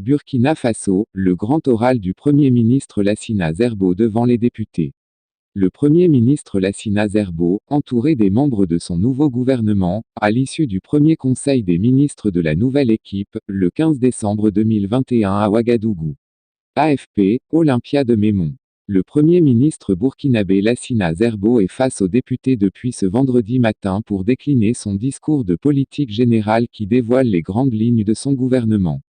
Burkina Faso, le grand oral du Premier ministre Lassina Zerbo devant les députés. Le Premier ministre Lassina Zerbo, entouré des membres de son nouveau gouvernement, à l'issue du premier conseil des ministres de la nouvelle équipe, le 15 décembre 2021 à Ouagadougou. AFP, Olympia de Mémon. Le Premier ministre burkinabé Lassina Zerbo est face aux députés depuis ce vendredi matin pour décliner son discours de politique générale qui dévoile les grandes lignes de son gouvernement.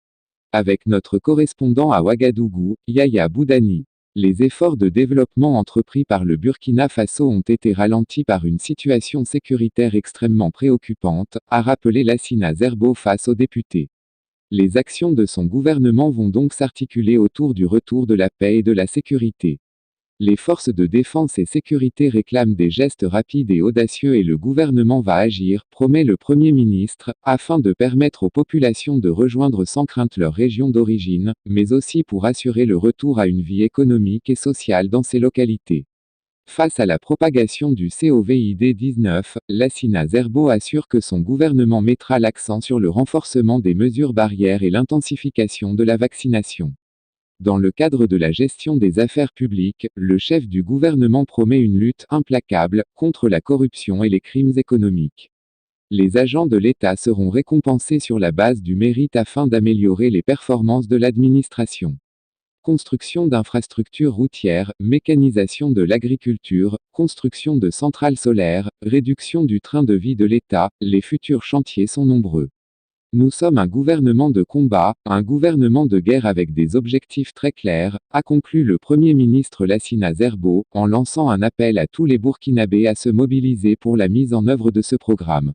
Avec notre correspondant à Ouagadougou, Yaya Boudani. Les efforts de développement entrepris par le Burkina Faso ont été ralentis par une situation sécuritaire extrêmement préoccupante, a rappelé Lassina Zerbo face aux députés. Les actions de son gouvernement vont donc s'articuler autour du retour de la paix et de la sécurité. Les forces de défense et sécurité réclament des gestes rapides et audacieux et le gouvernement va agir, promet le Premier ministre, afin de permettre aux populations de rejoindre sans crainte leur région d'origine, mais aussi pour assurer le retour à une vie économique et sociale dans ces localités. Face à la propagation du COVID-19, Lassina Zerbo assure que son gouvernement mettra l'accent sur le renforcement des mesures barrières et l'intensification de la vaccination. Dans le cadre de la gestion des affaires publiques, le chef du gouvernement promet une lutte implacable contre la corruption et les crimes économiques. Les agents de l'État seront récompensés sur la base du mérite afin d'améliorer les performances de l'administration. Construction d'infrastructures routières, mécanisation de l'agriculture, construction de centrales solaires, réduction du train de vie de l'État, les futurs chantiers sont nombreux. Nous sommes un gouvernement de combat, un gouvernement de guerre avec des objectifs très clairs, a conclu le Premier ministre Lassina Zerbo, en lançant un appel à tous les Burkinabés à se mobiliser pour la mise en œuvre de ce programme.